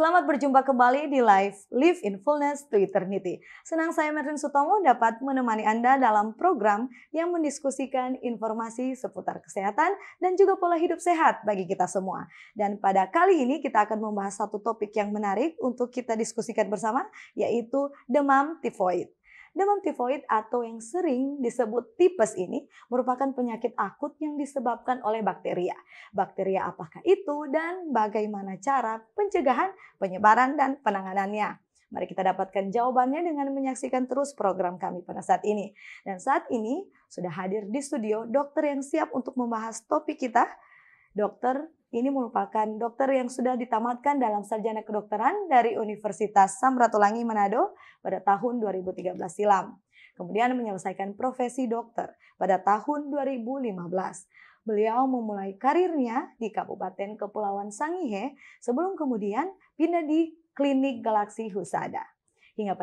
Selamat berjumpa kembali di Live in Fullness to Eternity. Senang saya Merlin Sutomo dapat menemani Anda dalam program yang mendiskusikan informasi seputar kesehatan dan juga pola hidup sehat bagi kita semua. Dan pada kali ini kita akan membahas satu topik yang menarik untuk kita diskusikan bersama, yaitu demam tifoid. Demam tifoid atau yang sering disebut tipes ini merupakan penyakit akut yang disebabkan oleh bakteria. Bakteria apakah itu dan bagaimana cara pencegahan, penyebaran, dan penanganannya? Mari kita dapatkan jawabannya dengan menyaksikan terus program kami pada saat ini. Dan saat ini sudah hadir di studio dokter yang siap untuk membahas topik kita. Dokter ini merupakan dokter yang sudah ditamatkan dalam sarjana kedokteran dari Universitas Samratulangi Manado pada tahun 2013 silam. Kemudian menyelesaikan profesi dokter pada tahun 2015. Beliau memulai karirnya di Kabupaten Kepulauan Sangihe sebelum kemudian pindah di Klinik Galaksi Husada. Hingga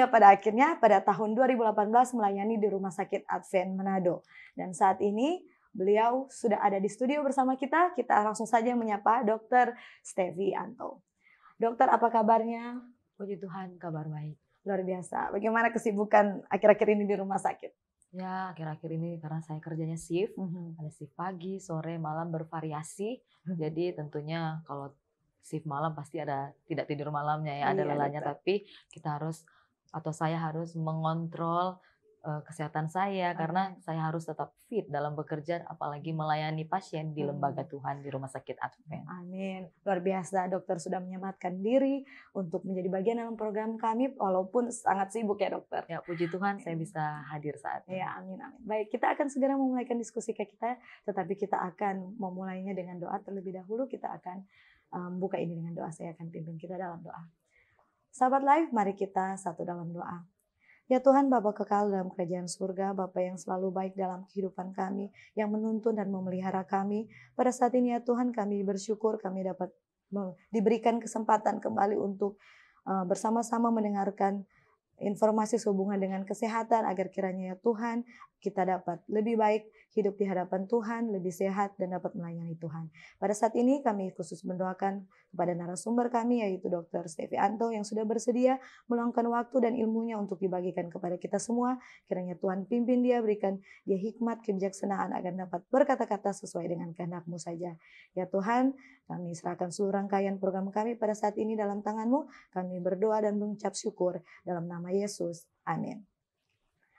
pada akhirnya pada tahun 2018 melayani di Rumah Sakit Advent Manado. Dan saat ini beliau sudah ada di studio bersama kita. Kita langsung saja menyapa Dr. Stevi Anto. Dokter, apa kabarnya? Puji Tuhan, kabar baik. Luar biasa. Bagaimana kesibukan akhir-akhir ini di rumah sakit? Ya, akhir-akhir ini karena saya kerjanya shift, ada shift pagi, sore, malam bervariasi. Jadi tentunya kalau shift malam pasti ada tidak tidur malamnya ya, ada lelahnya. Tapi kita harus atau saya harus mengontrol kesehatan saya karena saya harus tetap fit dalam bekerja, apalagi melayani pasien di lembaga Tuhan di Rumah Sakit Advent. Amin. Luar biasa, dokter sudah menyematkan diri untuk menjadi bagian dalam program kami walaupun sangat sibuk ya dokter. Ya, puji Tuhan saya bisa hadir saat ini. Ya, amin, amin. Baik, kita akan segera memulaikan diskusi kita, tetapi kita akan memulainya dengan doa terlebih dahulu. Kita akan buka ini dengan doa. Saya akan pimpin kita dalam doa. Sahabat Live, mari kita satu dalam doa. Ya Tuhan, Bapa kekal dalam kerajaan surga, Bapa yang selalu baik dalam kehidupan kami, yang menuntun dan memelihara kami. Pada saat ini ya Tuhan, kami bersyukur kami dapat diberikan kesempatan kembali untuk bersama-sama mendengarkan informasi sehubungan dengan kesehatan agar kiranya ya Tuhan kita dapat lebih baik hidup di hadapan Tuhan, lebih sehat dan dapat melayani Tuhan. Pada saat ini kami khusus mendoakan kepada narasumber kami yaitu Dr. Stevi Anto yang sudah bersedia meluangkan waktu dan ilmunya untuk dibagikan kepada kita semua. Kiranya Tuhan pimpin dia, berikan dia hikmat, kebijaksanaan agar dapat berkata-kata sesuai dengan kehendak-Mu saja. Ya Tuhan, kami serahkan seluruh rangkaian program kami pada saat ini dalam tangan-Mu. Kami berdoa dan mengucap syukur dalam nama Yesus. Amin.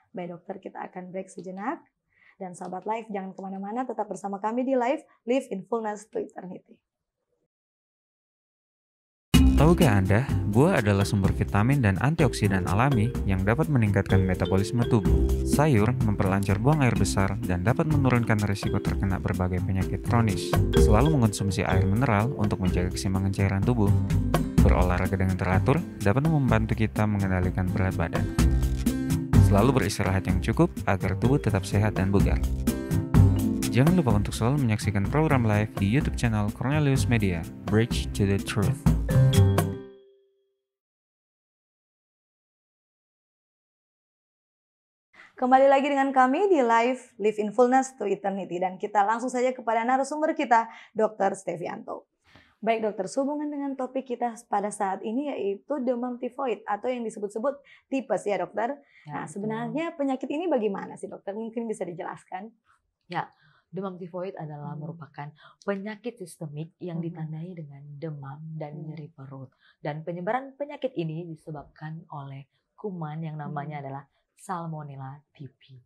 Baik dokter, kita akan break sejenak. Dan sahabat Live, jangan kemana-mana, tetap bersama kami di Live in Fullness to Eternity. Tahukah Anda, buah adalah sumber vitamin dan antioksidan alami yang dapat meningkatkan metabolisme tubuh. Sayur memperlancar buang air besar dan dapat menurunkan risiko terkena berbagai penyakit kronis. Selalu mengonsumsi air mineral untuk menjaga keseimbangan cairan tubuh. Berolahraga dengan teratur dapat membantu kita mengendalikan berat badan. Selalu beristirahat yang cukup agar tubuh tetap sehat dan bugar. Jangan lupa untuk selalu menyaksikan program live di YouTube channel Cornelius Media, Bridge to the Truth. Kembali lagi dengan kami di Live in Fullness to Eternity. Dan kita langsung saja kepada narasumber kita, Dr. Stevi Anto. Baik dokter, sehubungan dengan topik kita pada saat ini yaitu demam tifoid atau yang disebut-sebut tipes ya dokter. Nah sebenarnya penyakit ini bagaimana sih dokter? Mungkin bisa dijelaskan? Ya, demam tifoid adalah merupakan penyakit sistemik yang ditandai dengan demam dan nyeri perut. Dan penyebaran penyakit ini disebabkan oleh kuman yang namanya adalah Salmonella typhi.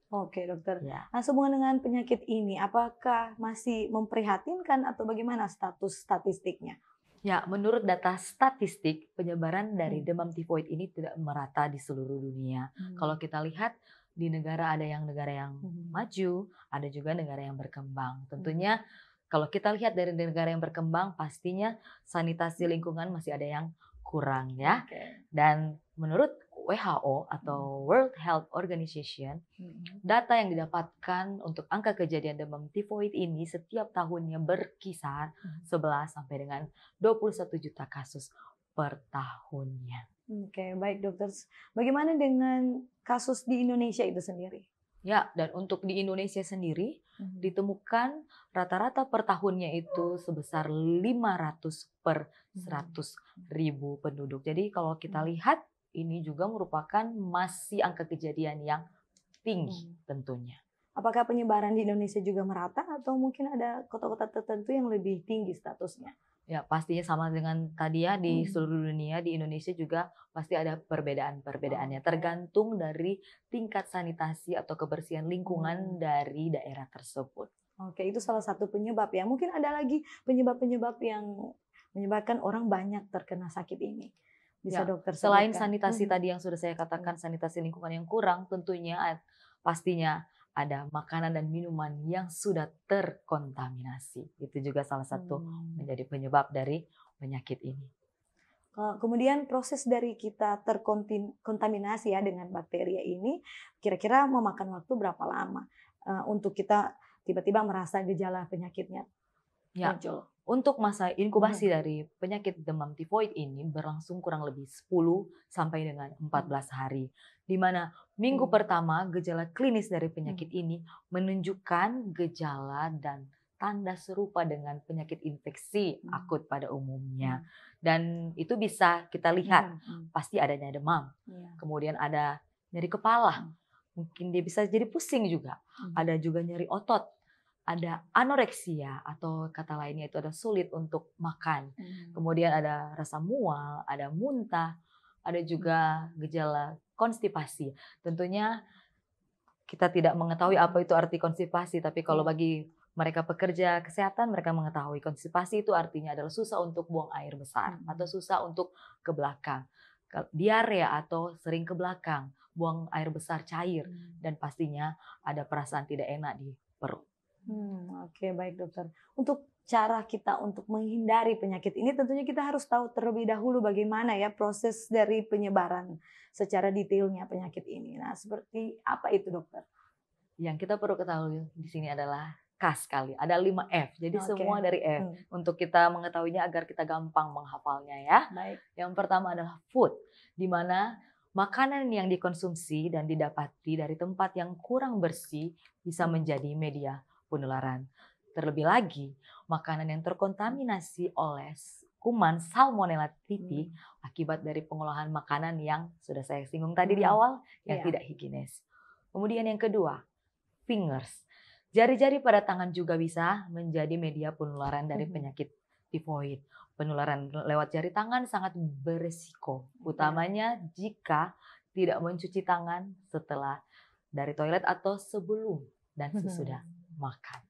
Oke dokter. Ya. Nah sehubungan dengan penyakit ini, apakah masih memprihatinkan atau bagaimana status statistiknya? Ya, menurut data statistik, penyebaran dari demam tifoid ini tidak merata di seluruh dunia. Kalau kita lihat di negara ada yang negara yang maju, ada juga negara yang berkembang. Tentunya kalau kita lihat dari negara yang berkembang, pastinya sanitasi lingkungan masih ada yang kurang ya. Dan menurut WHO atau World Health Organization, data yang didapatkan untuk angka kejadian demam tifoid ini setiap tahunnya berkisar 11 sampai dengan 21 juta kasus per tahunnya. Oke, baik dokter. Bagaimana dengan kasus di Indonesia itu sendiri? Ya, dan untuk di Indonesia sendiri ditemukan rata-rata per tahunnya itu sebesar 500 per 100.000 penduduk. Jadi kalau kita lihat ini juga merupakan masih angka kejadian yang tinggi tentunya. Apakah penyebaran di Indonesia juga merata atau mungkin ada kota-kota tertentu yang lebih tinggi statusnya? Ya, pastinya sama dengan tadi ya, di seluruh dunia, di Indonesia juga pasti ada perbedaan-perbedaannya. Tergantung dari tingkat sanitasi atau kebersihan lingkungan dari daerah tersebut. Oke, itu salah satu penyebab ya. Mungkin ada lagi penyebab-penyebab yang menyebabkan orang banyak terkena sakit ini. Bisa Ya, dokter selain sebutkan? sanitasi tadi yang sudah saya katakan, sanitasi lingkungan yang kurang, tentunya pastinya ada makanan dan minuman yang sudah terkontaminasi. Itu juga salah satu menjadi penyebab dari penyakit ini. Kemudian proses dari kita terkontaminasi ya dengan bakteria ini kira-kira memakan waktu berapa lama untuk kita tiba-tiba merasa gejala penyakitnya Ya, muncul? untuk masa inkubasi dari penyakit demam tifoid ini berlangsung kurang lebih 10 sampai dengan 14 hari. Di mana minggu pertama gejala klinis dari penyakit ini menunjukkan gejala dan tanda serupa dengan penyakit infeksi akut pada umumnya. Dan itu bisa kita lihat, pasti adanya demam. Kemudian ada nyeri kepala, mungkin dia bisa jadi pusing juga. Ada juga nyeri otot. Ada anoreksia atau kata lainnya itu ada sulit untuk makan. Kemudian ada rasa mual, ada muntah, ada juga gejala konstipasi. Tentunya kita tidak mengetahui apa itu arti konstipasi, tapi kalau bagi mereka pekerja kesehatan, mereka mengetahui konstipasi itu artinya adalah susah untuk buang air besar atau susah untuk ke belakang. Diare atau sering ke belakang, buang air besar cair, dan pastinya ada perasaan tidak enak di perut. Oke, baik dokter. Untuk cara kita untuk menghindari penyakit ini tentunya kita harus tahu terlebih dahulu bagaimana ya proses dari penyebaran secara detailnya penyakit ini. Nah, seperti apa itu dokter? Yang kita perlu ketahui di sini adalah khas sekali. Ada 5 F. Jadi semua dari F. Untuk kita mengetahuinya agar kita gampang menghafalnya ya. Baik. Yang pertama adalah food, di mana makanan yang dikonsumsi dan didapati dari tempat yang kurang bersih bisa menjadi media penularan. Terlebih lagi, makanan yang terkontaminasi oleh kuman Salmonella typhi akibat dari pengolahan makanan yang sudah saya singgung tadi di awal yang tidak higienis. Kemudian yang kedua, fingers. Jari-jari pada tangan juga bisa menjadi media penularan dari penyakit tifoid. Penularan lewat jari tangan sangat beresiko, utamanya jika tidak mencuci tangan setelah dari toilet atau sebelum dan sesudah makan.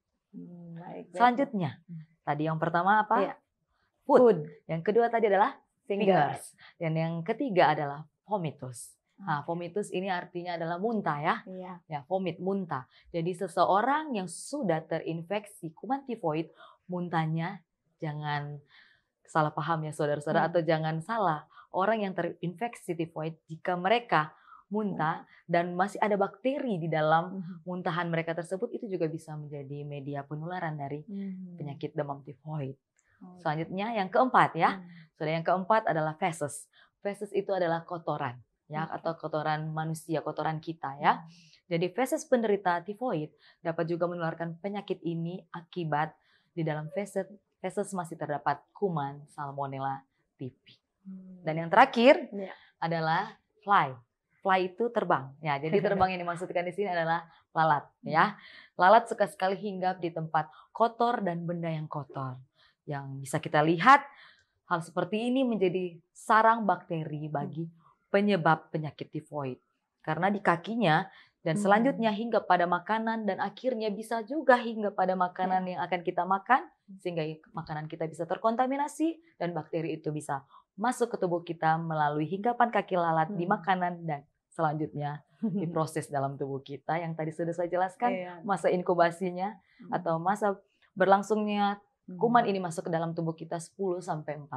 Selanjutnya, tadi yang pertama apa? Food. Yang kedua tadi adalah fingers. Dan yang ketiga adalah vomitus. Nah, vomitus ini artinya adalah muntah ya. Ya, vomit, muntah. Jadi seseorang yang sudah terinfeksi kuman tifoid, muntahnya jangan salah paham ya saudara-saudara, atau jangan salah. Orang yang terinfeksi tifoid jika mereka muntah dan masih ada bakteri di dalam muntahan mereka tersebut, itu juga bisa menjadi media penularan dari penyakit demam tifoid. Selanjutnya yang keempat ya. Sudah yang keempat adalah feces. Feces itu adalah kotoran ya, atau kotoran manusia, kotoran kita ya. Jadi feces penderita tifoid dapat juga menularkan penyakit ini akibat di dalam feces masih terdapat kuman Salmonella typhi. Dan yang terakhir adalah fly. Fly itu terbang. Ya, jadi terbang yang dimaksudkan di sini adalah lalat ya. Lalat suka sekali hinggap di tempat kotor dan benda yang kotor. Yang bisa kita lihat hal seperti ini menjadi sarang bakteri bagi penyebab penyakit tifoid. Karena di kakinya dan selanjutnya hinggap pada makanan dan akhirnya bisa juga hinggap pada makanan yang akan kita makan sehingga makanan kita bisa terkontaminasi dan bakteri itu bisa masuk ke tubuh kita melalui hinggapan kaki lalat di makanan dan selanjutnya diproses dalam tubuh kita yang tadi sudah saya jelaskan masa inkubasinya atau masa berlangsungnya kuman ini masuk ke dalam tubuh kita 10 sampai 14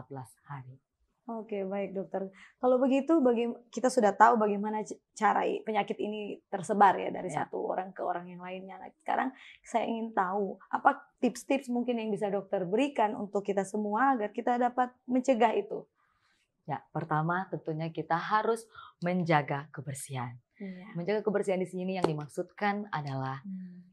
hari. Oke, baik dokter. Kalau begitu kita sudah tahu bagaimana cara penyakit ini tersebar ya dari satu orang ke orang yang lainnya. Nah, sekarang saya ingin tahu apa tips-tips mungkin yang bisa dokter berikan untuk kita semua agar kita dapat mencegah itu. Ya, pertama tentunya kita harus menjaga kebersihan. Iya. Menjaga kebersihan di sini yang dimaksudkan adalah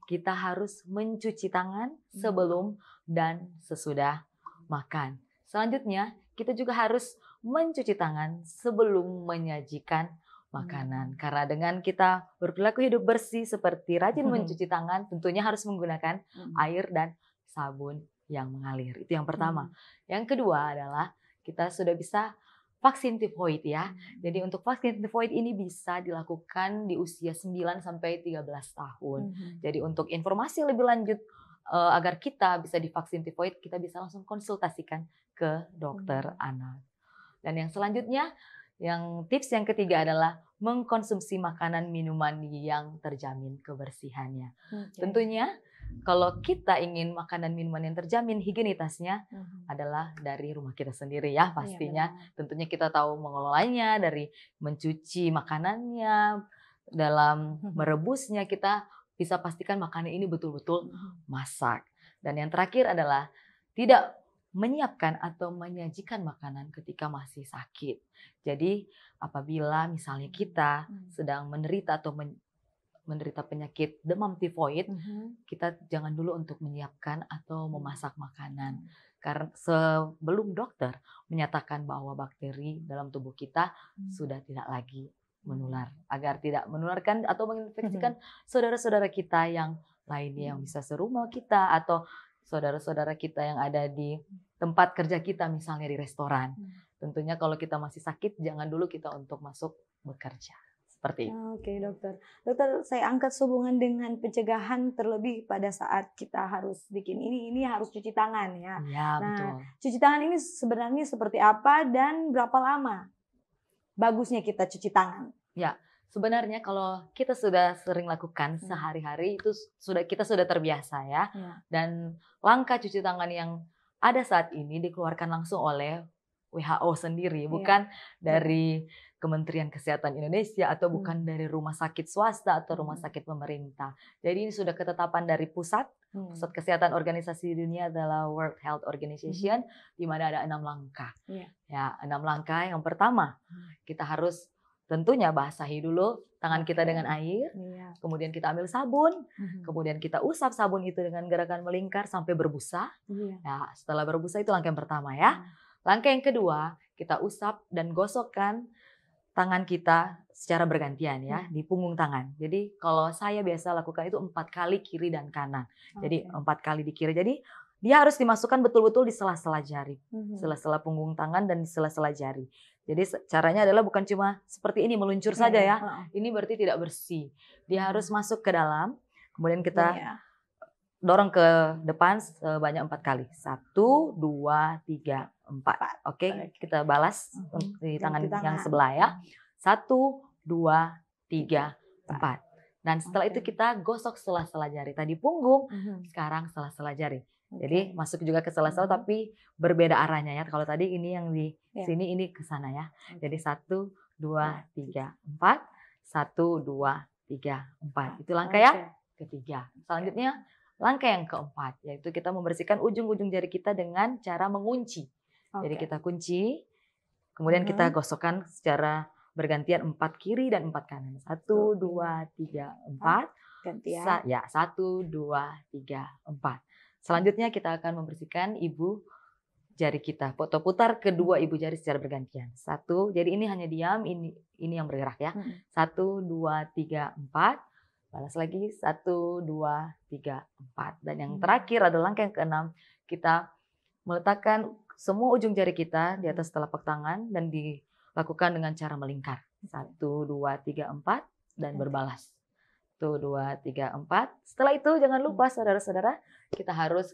kita harus mencuci tangan sebelum dan sesudah makan. Selanjutnya, kita juga harus mencuci tangan sebelum menyajikan makanan. Karena dengan kita berperilaku hidup bersih seperti rajin mencuci tangan, tentunya harus menggunakan air dan sabun yang mengalir. Itu yang pertama. Yang kedua adalah kita sudah bisa vaksin tifoid ya. Jadi untuk vaksin tifoid ini bisa dilakukan di usia 9 sampai 13 tahun. Jadi untuk informasi lebih lanjut agar kita bisa divaksin tifoid, kita bisa langsung konsultasikan ke dokter anak. Dan yang selanjutnya, tips yang ketiga adalah mengkonsumsi makanan minuman yang terjamin kebersihannya. Tentunya kalau kita ingin makanan minuman yang terjamin higienitasnya adalah dari rumah kita sendiri ya pastinya. Tentunya kita tahu mengelolanya, dari mencuci makanannya, dalam merebusnya kita bisa pastikan makanan ini betul-betul masak. Dan yang terakhir adalah tidak menyiapkan atau menyajikan makanan ketika masih sakit. Jadi apabila misalnya kita sedang menderita atau menderita penyakit demam tifoid, kita jangan dulu untuk menyiapkan atau memasak makanan. Karena sebelum dokter menyatakan bahwa bakteri dalam tubuh kita sudah tidak lagi menular. Agar tidak menularkan atau menginfeksikan saudara-saudara kita yang lainnya yang bisa serumah kita atau saudara-saudara kita yang ada di tempat kerja kita misalnya di restoran. Tentunya kalau kita masih sakit jangan dulu kita untuk masuk bekerja. Seperti itu. Oke dokter. Dokter, saya angkat sehubungan dengan pencegahan terlebih pada saat kita harus bikin ini harus cuci tangan ya. Iya, betul. Cuci tangan ini sebenarnya seperti apa dan berapa lama bagusnya kita cuci tangan? Ya, sebenarnya kalau kita sudah sering lakukan sehari-hari itu kita sudah terbiasa ya. Dan langkah cuci tangan yang ada saat ini dikeluarkan langsung oleh WHO sendiri, bukan dari Kementerian Kesehatan Indonesia atau bukan dari rumah sakit swasta atau rumah sakit pemerintah. Jadi ini sudah ketetapan dari pusat kesehatan organisasi dunia adalah World Health Organization, di mana ada 6 langkah. Ya, 6 langkah. Yang pertama, kita harus tentunya basahi dulu tangan kita dengan air, kemudian kita ambil sabun, kemudian kita usap sabun itu dengan gerakan melingkar sampai berbusa. Ya, setelah berbusa itu langkah yang pertama ya. Langkah yang kedua, kita usap dan gosokkan tangan kita secara bergantian ya di punggung tangan. Jadi kalau saya biasa lakukan itu 4 kali kiri dan kanan. Jadi 4 kali di kiri. Jadi dia harus dimasukkan betul-betul di sela-sela jari, sela-sela punggung tangan dan di sela-sela jari. Jadi caranya adalah bukan cuma seperti ini meluncur saja ya. Ini berarti tidak bersih. Dia harus masuk ke dalam. Kemudian kita dorong ke depan sebanyak 4 kali. 1, 2, 3, 4. Oke, kita balas di tangan yang sebelah ya. 1, 2, 3, 4. Dan setelah itu kita gosok sela-sela jari. Tadi punggung, sekarang sela-sela jari. Jadi masuk juga ke sela-sela tapi berbeda arahnya ya. Kalau tadi ini yang di sini, ini ke sana ya. Jadi 1, 2, 3, 4. 1, 2, 3, 4. Itu langkah yang ketiga. Selanjutnya langkah yang keempat, yaitu kita membersihkan ujung-ujung jari kita dengan cara mengunci. Jadi kita kunci, kemudian kita gosokkan secara bergantian 4 kiri dan 4 kanan. 1, 2, 3, 4. Gantian. Ya, 1, 2, 3, 4. Selanjutnya kita akan membersihkan ibu jari kita. Foto putar kedua ibu jari secara bergantian. 1, jadi ini hanya diam, ini yang bergerak ya. 1, 2, 3, 4. Balas lagi 1, 2, 3, 4. Dan yang terakhir adalah langkah yang keenam. Kita meletakkan semua ujung jari kita di atas telapak tangan dan dilakukan dengan cara melingkar. 1, 2, 3, 4 dan berbalas. 1, 2, 3, 4. Setelah itu jangan lupa saudara-saudara, kita harus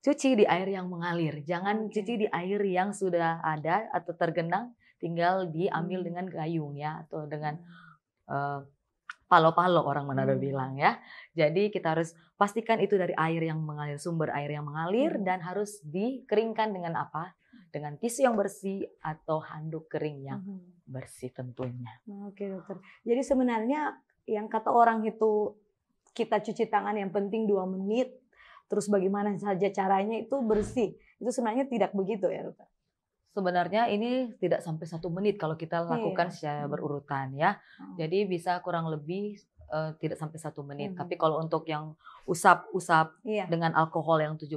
cuci di air yang mengalir. Jangan cuci di air yang sudah ada atau tergenang, tinggal diambil dengan gayung ya atau dengan palo-palo orang Manado bilang ya. Jadi kita harus pastikan itu dari air yang mengalir, sumber air yang mengalir dan harus dikeringkan dengan apa? Dengan tisu yang bersih atau handuk kering yang bersih tentunya. Oke dokter. Jadi sebenarnya yang kata orang itu kita cuci tangan yang penting 2 menit, terus bagaimana saja caranya itu bersih. Itu sebenarnya tidak begitu ya dokter? Sebenarnya ini tidak sampai 1 menit kalau kita lakukan secara berurutan ya. Jadi bisa kurang lebih tidak sampai 1 menit. Tapi kalau untuk yang usap-usap dengan alkohol yang 70%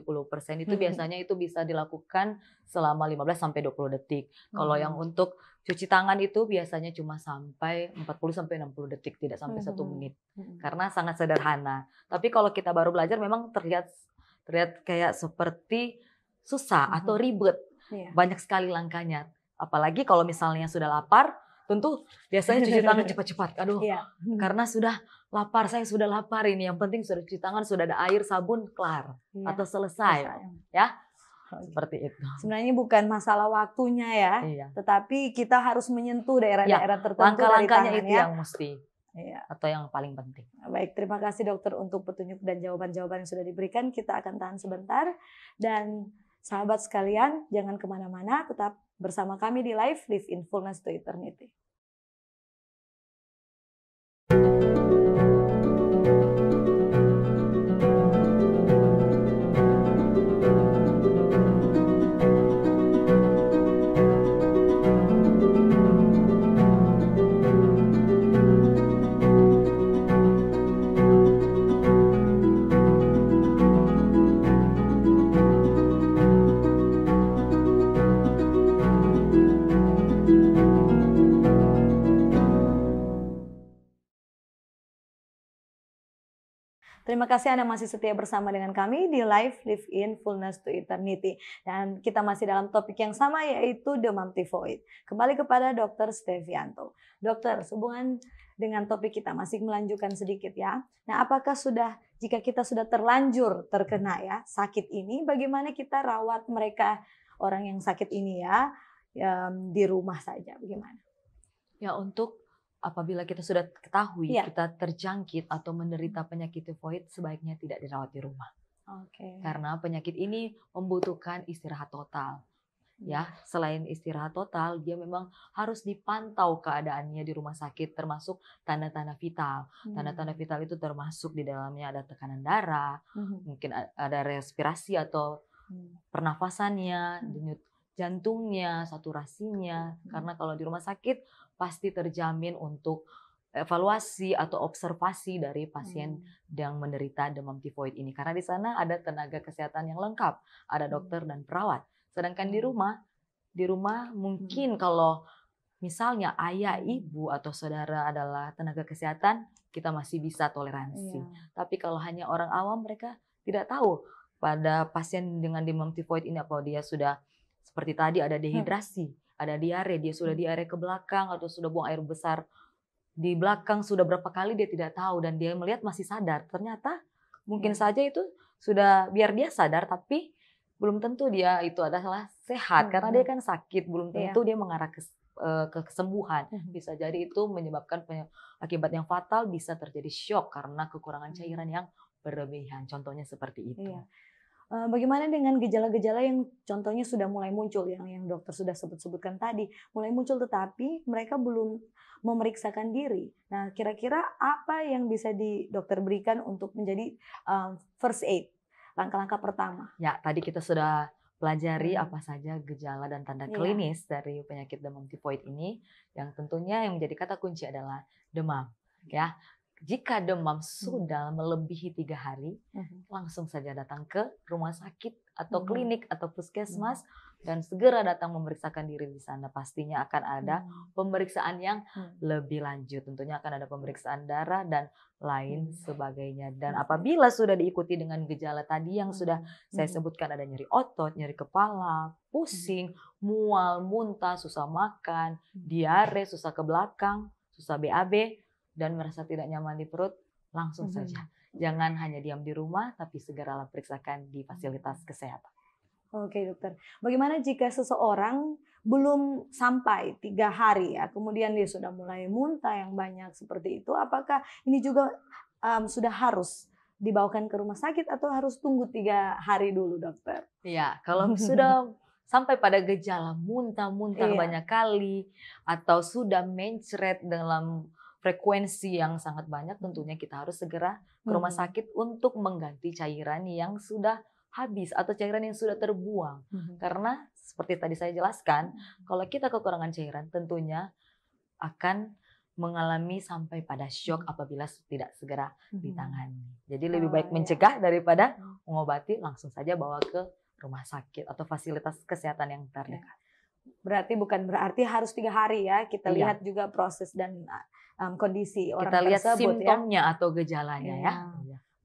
itu biasanya itu bisa dilakukan selama 15 sampai 20 detik. Kalau yang untuk cuci tangan itu biasanya cuma sampai 40 sampai 60 detik, tidak sampai 1 menit. Karena sangat sederhana. Tapi kalau kita baru belajar memang terlihat kayak seperti susah atau ribet. Banyak sekali langkahnya. Apalagi kalau misalnya sudah lapar, tentu biasanya cuci tangan cepat-cepat. Aduh, karena sudah lapar, saya sudah lapar ini. Yang penting sudah cuci tangan, sudah ada air, sabun, kelar. Atau selesai. Ya, seperti itu. Sebenarnya bukan masalah waktunya ya, tetapi kita harus menyentuh daerah-daerah tertentu dari tangan. Langkah-langkahnya itu yang mesti. Atau yang paling penting. Baik, terima kasih dokter untuk petunjuk dan jawaban-jawaban yang sudah diberikan. Kita akan tahan sebentar. Dan sahabat sekalian, jangan kemana-mana, tetap bersama kami di Live in Fullness to Eternity. Terima kasih Anda masih setia bersama dengan kami di Live in Fullness to Eternity. Dan kita masih dalam topik yang sama, yaitu demam tifoid. Kembali kepada Dr. Stevianto. Dokter, sehubungan dengan topik kita masih melanjutkan sedikit ya. Nah, apakah jika kita sudah terlanjur terkena ya sakit ini, bagaimana kita rawat mereka orang yang sakit ini ya di rumah saja, bagaimana? Ya, untuk apabila kita sudah ketahui kita terjangkit atau menderita penyakit tifoid, sebaiknya tidak dirawat di rumah. Karena penyakit ini membutuhkan istirahat total. Ya, selain istirahat total, dia memang harus dipantau keadaannya di rumah sakit, termasuk tanda-tanda vital. Tanda-tanda vital itu termasuk di dalamnya ada tekanan darah, mungkin ada respirasi atau pernafasannya, denyut jantungnya, saturasinya. Karena kalau di rumah sakit pasti terjamin untuk evaluasi atau observasi dari pasien yang menderita demam tifoid ini. Karena di sana ada tenaga kesehatan yang lengkap, ada dokter dan perawat. Sedangkan di rumah mungkin kalau misalnya ayah, ibu atau saudara adalah tenaga kesehatan, kita masih bisa toleransi. Tapi kalau hanya orang awam, mereka tidak tahu pada pasien dengan demam tifoid ini apa dia sudah seperti tadi ada dehidrasi, ada diare, dia sudah diare ke belakang atau sudah buang air besar di belakang sudah berapa kali dia tidak tahu dan dia melihat masih sadar. Ternyata mungkin saja itu sudah biar dia sadar tapi belum tentu dia itu adalah sehat karena dia kan sakit, belum tentu dia mengarah ke kesembuhan. Bisa jadi itu menyebabkan akibat yang fatal, bisa terjadi shock karena kekurangan cairan yang berlebihan. Contohnya seperti itu. Bagaimana dengan gejala-gejala yang contohnya sudah mulai muncul yang dokter sudah sebutkan tadi, mulai muncul tetapi mereka belum memeriksakan diri. Nah, kira-kira apa yang bisa dokter berikan untuk menjadi first aid, langkah-langkah pertama? Ya, tadi kita sudah pelajari apa saja gejala dan tanda klinis dari penyakit demam tifoid ini, yang tentunya yang menjadi kata kunci adalah demam. Ya. Jika demam sudah melebihi 3 hari, langsung saja datang ke rumah sakit atau klinik atau puskesmas dan segera datang memeriksakan diri di sana. Pastinya akan ada pemeriksaan yang lebih lanjut. Tentunya akan ada pemeriksaan darah dan lain sebagainya. Dan apabila sudah diikuti dengan gejala tadi yang sudah saya sebutkan, ada nyeri otot, nyeri kepala, pusing, mual, muntah, susah makan, diare, susah ke belakang, susah BAB, dan merasa tidak nyaman di perut, langsung saja. Jangan hanya diam di rumah, tapi segeralah periksakan di fasilitas kesehatan. Oke dokter, bagaimana jika seseorang belum sampai 3 hari ya, kemudian dia sudah mulai muntah yang banyak seperti itu, apakah ini juga sudah harus dibawakan ke rumah sakit atau harus tunggu 3 hari dulu dokter? Iya, kalau sudah sampai pada gejala muntah-muntah banyak kali, atau sudah mencret dalam frekuensi yang sangat banyak, tentunya kita harus segera ke rumah sakit untuk mengganti cairan yang sudah habis atau cairan yang sudah terbuang. Karena seperti tadi saya jelaskan, kalau kita kekurangan cairan tentunya akan mengalami sampai pada shock apabila tidak segera ditangani. Jadi lebih baik mencegah daripada mengobati, langsung saja bawa ke rumah sakit atau fasilitas kesehatan yang terdekat. Berarti bukan berarti harus 3 hari ya, kita lihat juga proses dan kondisi orang kita lihat tersebut simptomnya atau gejalanya ya.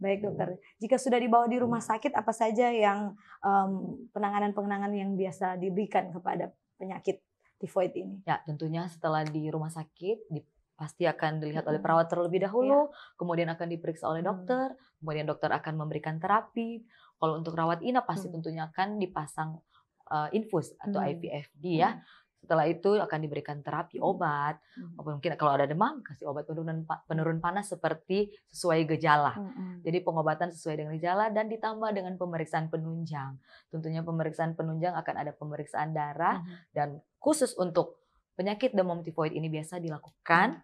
Baik dokter, jika sudah dibawa di rumah sakit apa saja yang penanganan yang biasa diberikan kepada penyakit tifoid ini? Ya tentunya setelah di rumah sakit pasti akan dilihat oleh perawat terlebih dahulu, kemudian akan diperiksa oleh dokter, kemudian dokter akan memberikan terapi. Kalau untuk rawat inap pasti tentunya akan dipasang infus atau IVFD ya. Setelah itu akan diberikan terapi obat, mungkin kalau ada demam kasih obat penurun panas seperti sesuai gejala. Jadi pengobatan sesuai dengan gejala dan ditambah dengan pemeriksaan penunjang. Tentunya pemeriksaan penunjang akan ada pemeriksaan darah dan khusus untuk penyakit demam tifoid ini biasa dilakukan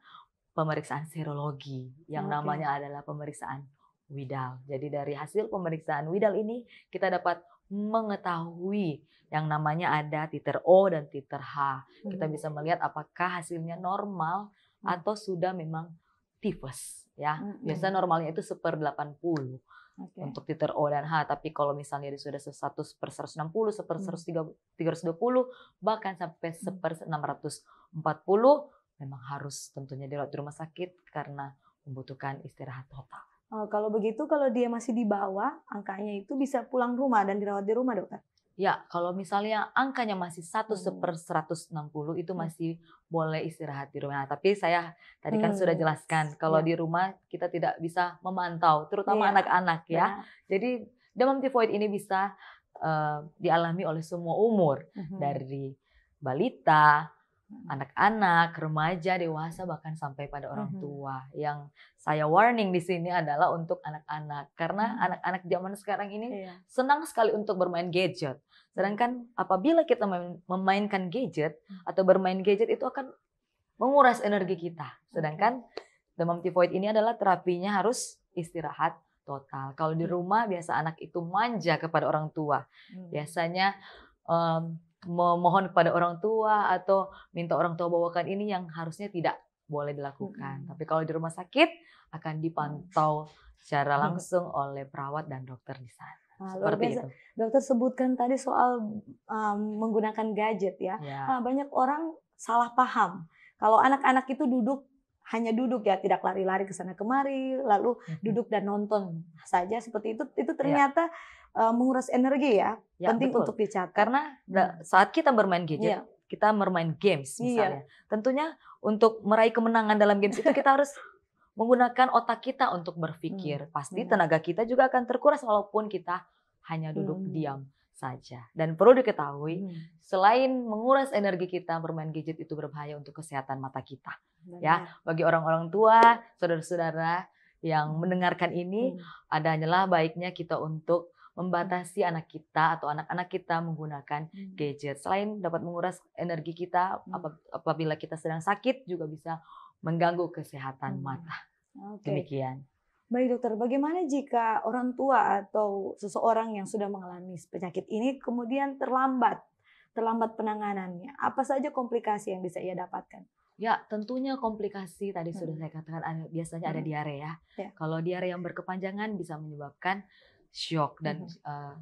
pemeriksaan serologi yang namanya adalah pemeriksaan Widal. Jadi dari hasil pemeriksaan Widal ini kita dapat mengetahui yang namanya ada titer O dan titer H. Kita bisa melihat apakah hasilnya normal atau sudah memang tifus ya. Biasa normalnya itu 1/80 untuk titer O dan H, tapi kalau misalnya dia sudah 1/160, 1/320, bahkan sampai 1/640 memang harus tentunya dirawat di rumah sakit karena membutuhkan istirahat total. Kalau begitu, kalau dia masih di bawah angkanya itu bisa pulang rumah dan dirawat di rumah dokter? Ya, kalau misalnya angkanya masih 1/160 itu masih boleh istirahat di rumah. Nah, tapi saya tadi kan sudah jelaskan kalau di rumah kita tidak bisa memantau, terutama anak-anak ya. Jadi demam tifoid ini bisa dialami oleh semua umur, dari balita, anak-anak, remaja, dewasa, bahkan sampai pada orang tua. Yang saya warning di sini adalah untuk anak-anak. Karena anak-anak zaman sekarang ini senang sekali untuk bermain gadget. Sedangkan apabila kita memainkan gadget atau bermain gadget itu akan menguras energi kita. Sedangkan demam tifoid ini adalah terapinya harus istirahat total. Kalau di rumah biasa anak itu manja kepada orang tua. Biasanya memohon kepada orang tua atau minta orang tua bawakan ini yang harusnya tidak boleh dilakukan. Tapi kalau di rumah sakit akan dipantau secara langsung oleh perawat dan dokter di sana. Seperti itu. Dokter sebutkan tadi soal menggunakan gadget ya. Banyak orang salah paham. Kalau anak-anak itu hanya duduk ya, tidak lari-lari ke sana kemari, lalu duduk dan nonton saja seperti itu ternyata menguras energi ya. Penting betul. Untuk dicatat. Karena saat kita bermain gadget, kita bermain games misalnya. Tentunya untuk meraih kemenangan dalam games itu kita harus menggunakan otak kita untuk berpikir. Pasti tenaga kita juga akan terkuras walaupun kita hanya duduk diam saja. Dan perlu diketahui, selain menguras energi kita, bermain gadget itu berbahaya untuk kesehatan mata kita. Ya, bagi orang-orang tua, saudara-saudara yang mendengarkan ini, adalah baiknya kita untuk membatasi anak kita atau anak-anak kita menggunakan gadget. Selain dapat menguras energi kita, apabila kita sedang sakit juga bisa mengganggu kesehatan mata. Demikian. Baik dokter, bagaimana jika orang tua atau seseorang yang sudah mengalami penyakit ini kemudian terlambat penanganannya? Apa saja komplikasi yang bisa ia dapatkan? Ya, tentunya komplikasi tadi sudah saya katakan biasanya ada diare ya. Kalau diare yang berkepanjangan bisa menyebabkan shock dan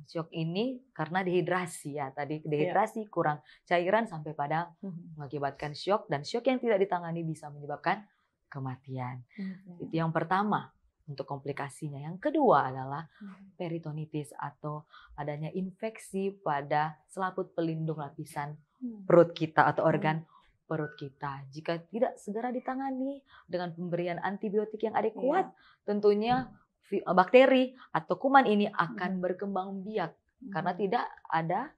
shock ini karena dehidrasi ya. Tadi dehidrasi, kurang cairan sampai pada mengakibatkan shock, dan shock yang tidak ditangani bisa menyebabkan kematian. Itu yang pertama untuk komplikasinya. Yang kedua adalah peritonitis atau adanya infeksi pada selaput pelindung lapisan perut kita atau organ perut kita. Jika tidak segera ditangani dengan pemberian antibiotik yang adekuat, tentunya bakteri atau kuman ini akan berkembang biak karena tidak ada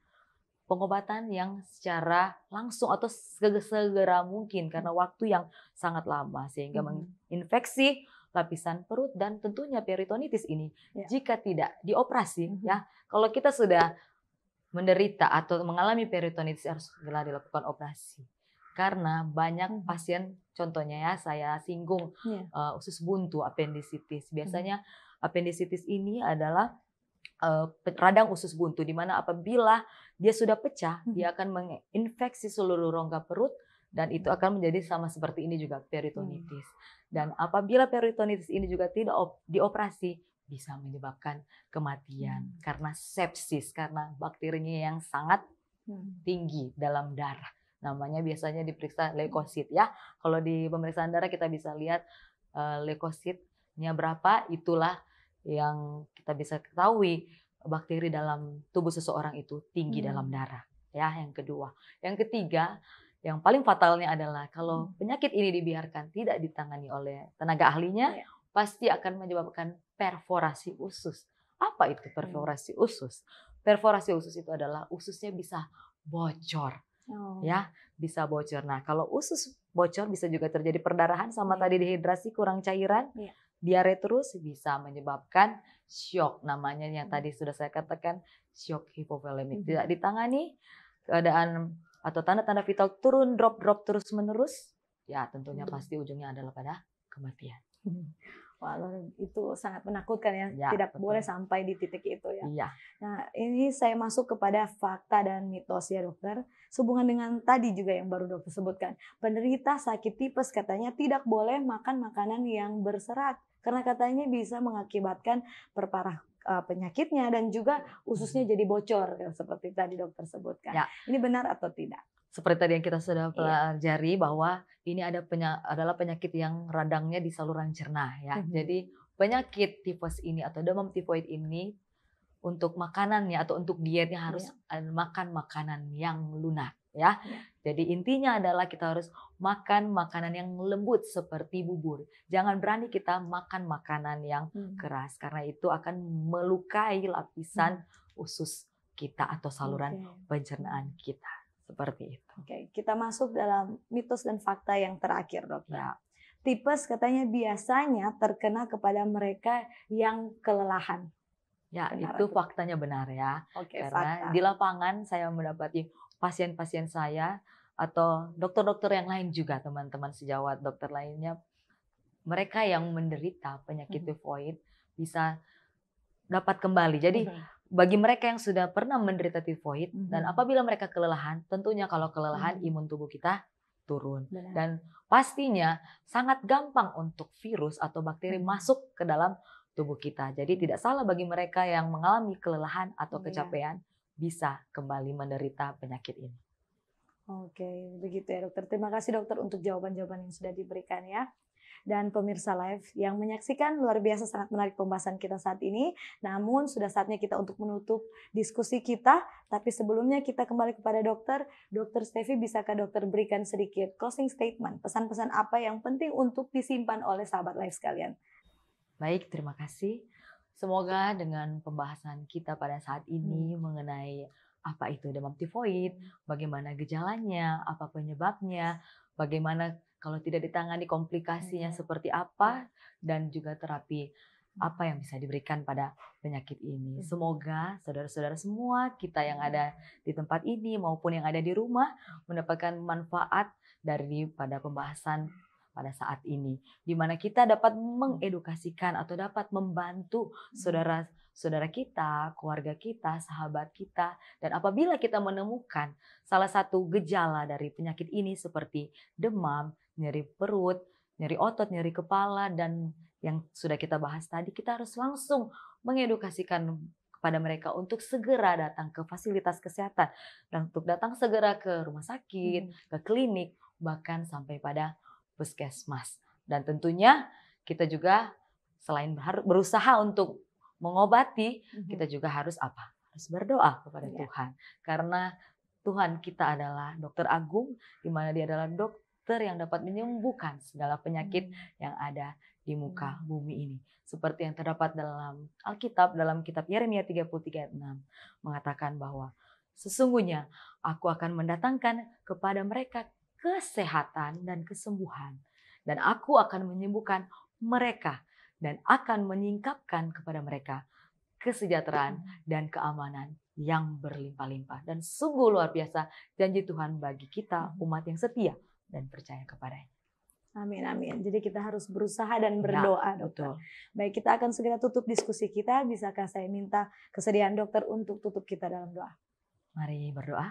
pengobatan yang secara langsung atau segera mungkin karena waktu yang sangat lama sehingga menginfeksi lapisan perut dan tentunya peritonitis ini jika tidak dioperasi ya, kalau kita sudah menderita atau mengalami peritonitis harus segera dilakukan operasi karena banyak pasien, contohnya ya saya singgung usus buntu, apendisitis. Biasanya apendisitis ini adalah radang usus buntu, di mana apabila dia sudah pecah, dia akan menginfeksi seluruh rongga perut, dan itu akan menjadi sama seperti ini juga peritonitis. Dan apabila peritonitis ini juga tidak dioperasi, bisa menyebabkan kematian karena sepsis, karena bakterinya yang sangat tinggi dalam darah. Namanya biasanya diperiksa leukosit ya. Kalau di pemeriksaan darah kita bisa lihat leukositnya berapa, itulah yang kita bisa ketahui bakteri dalam tubuh seseorang itu tinggi dalam darah. Ya, yang kedua. Yang ketiga, yang paling fatalnya adalah kalau penyakit ini dibiarkan tidak ditangani oleh tenaga ahlinya, pasti akan menyebabkan perforasi usus. Apa itu perforasi usus? Perforasi usus itu adalah ususnya bisa bocor. Ya, bisa bocor. Nah, kalau usus bocor bisa juga terjadi perdarahan sama tadi dehidrasi, kurang cairan. Diare terus bisa menyebabkan shock, namanya yang tadi sudah saya katakan shock hipovolemik. Tidak ditangani, keadaan atau tanda-tanda vital turun, drop terus-menerus, ya tentunya pasti ujungnya adalah pada kematian. Wah, itu sangat menakutkan ya. Tidak betul. boleh sampai di titik itu ya. Iya. Nah, ini saya masuk kepada fakta dan mitos ya dokter. Sehubungan dengan tadi juga yang baru dokter sebutkan. Penderita sakit tipes katanya tidak boleh makan makanan yang berserat. Karena katanya bisa mengakibatkan perparah penyakitnya dan juga ususnya jadi bocor seperti tadi dokter sebutkan. Ya. Ini benar atau tidak? Seperti tadi yang kita sudah pelajari bahwa ini adalah penyakit yang radangnya di saluran cerna ya. Jadi penyakit tipes ini atau demam tifoid ini untuk makanannya atau untuk dietnya harus makan makanan yang lunak ya. Jadi intinya adalah kita harus makan makanan yang lembut seperti bubur. Jangan berani kita makan makanan yang keras karena itu akan melukai lapisan usus kita atau saluran pencernaan kita. Seperti itu. Oke, kita masuk dalam mitos dan fakta yang terakhir, dokter. Tipes katanya biasanya terkena kepada mereka yang kelelahan. Ya, benar, itu faktanya benar ya. Karena di lapangan saya mendapati pasien-pasien saya atau dokter-dokter yang lain juga, teman-teman sejawat dokter lainnya, mereka yang menderita penyakit tifoid bisa dapat kembali. Jadi bagi mereka yang sudah pernah menderita tifoid dan apabila mereka kelelahan, tentunya kalau kelelahan imun tubuh kita turun. Dan pastinya sangat gampang untuk virus atau bakteri masuk ke dalam tubuh kita. Jadi tidak salah bagi mereka yang mengalami kelelahan atau kecapean bisa kembali menderita penyakit ini. Oke, begitu ya dokter. Terima kasih dokter untuk jawaban-jawaban yang sudah diberikan ya. Dan pemirsa live yang menyaksikan, luar biasa sangat menarik pembahasan kita saat ini. Namun sudah saatnya kita untuk menutup diskusi kita. Tapi sebelumnya kita kembali kepada dokter. Dokter Stevi, bisakah dokter berikan sedikit closing statement? Pesan-pesan apa yang penting untuk disimpan oleh sahabat live sekalian? Baik, terima kasih. Semoga dengan pembahasan kita pada saat ini mengenai apa itu demam tifoid, bagaimana gejalanya, apa penyebabnya, bagaimana kalau tidak ditangani komplikasinya seperti apa, dan juga terapi apa yang bisa diberikan pada penyakit ini. Semoga saudara-saudara semua kita yang ada di tempat ini maupun yang ada di rumah mendapatkan manfaat daripada pembahasan pada saat ini, di mana kita dapat mengedukasikan atau dapat membantu saudara-saudara kita, keluarga kita, sahabat kita. Dan apabila kita menemukan salah satu gejala dari penyakit ini seperti demam, nyeri perut, nyeri otot, nyeri kepala, dan yang sudah kita bahas tadi, kita harus langsung mengedukasikan kepada mereka untuk segera datang ke fasilitas kesehatan dan untuk datang segera ke rumah sakit, ke klinik, bahkan sampai pada puskesmas. Dan tentunya kita juga selain berusaha untuk mengobati, kita juga harus apa? Harus berdoa kepada Tuhan. Karena Tuhan kita adalah dokter agung, di mana Dia adalah dokter yang dapat menyembuhkan segala penyakit yang ada di muka bumi ini. Seperti yang terdapat dalam Alkitab, dalam kitab Yeremia 33 ayat 6, mengatakan bahwa sesungguhnya aku akan mendatangkan kepada mereka kesehatan dan kesembuhan, dan aku akan menyembuhkan mereka dan akan menyingkapkan kepada mereka kesejahteraan dan keamanan yang berlimpah-limpah. Dan sungguh luar biasa janji Tuhan bagi kita umat yang setia dan percaya kepadanya. Amin, amin. Jadi kita harus berusaha dan berdoa, dokter. Betul. Baik, kita akan segera tutup diskusi kita. Bisakah saya minta kesediaan dokter untuk tutup kita dalam doa? Mari berdoa.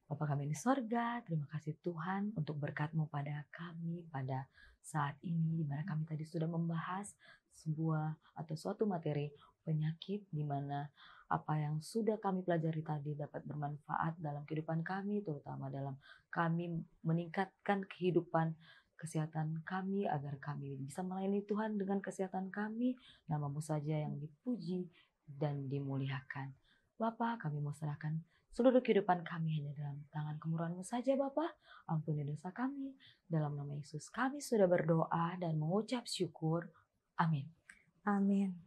Bapa kami di sorga, terima kasih Tuhan untuk berkat-Mu pada kami pada saat ini, di mana kami tadi sudah membahas sebuah atau suatu materi penyakit, di mana apa yang sudah kami pelajari tadi dapat bermanfaat dalam kehidupan kami, terutama dalam kami meningkatkan kehidupan kesehatan kami, agar kami bisa melayani Tuhan dengan kesehatan kami. Nama-Mu saja yang dipuji dan dimuliakan. Bapa, kami mau serahkan seluruh kehidupan kami hanya dalam tangan kemurahan-Mu saja, Bapa. Ampuni dosa kami. Dalam nama Yesus kami sudah berdoa dan mengucap syukur. Amin. Amin.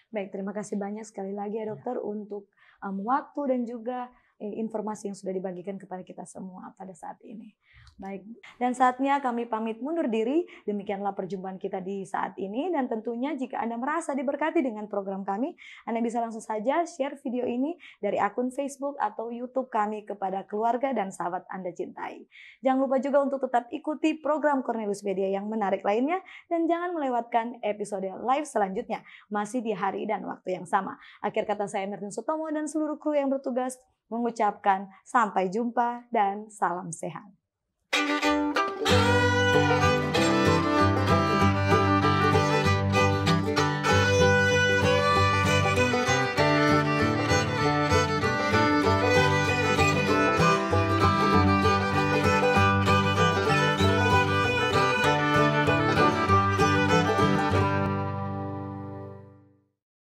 Baik, terima kasih banyak sekali lagi ya dokter untuk waktu dan juga informasi yang sudah dibagikan kepada kita semua pada saat ini. Baik, dan saatnya kami pamit mundur diri. Demikianlah perjumpaan kita di saat ini, dan tentunya jika Anda merasa diberkati dengan program kami, Anda bisa langsung saja share video ini dari akun Facebook atau YouTube kami kepada keluarga dan sahabat Anda cintai. Jangan lupa juga untuk tetap ikuti program Cornelius Media yang menarik lainnya, dan jangan melewatkan episode live selanjutnya masih di hari dan waktu yang sama. Akhir kata saya Mertin Sutomo dan seluruh kru yang bertugas mengucapkan sampai jumpa dan salam sehat.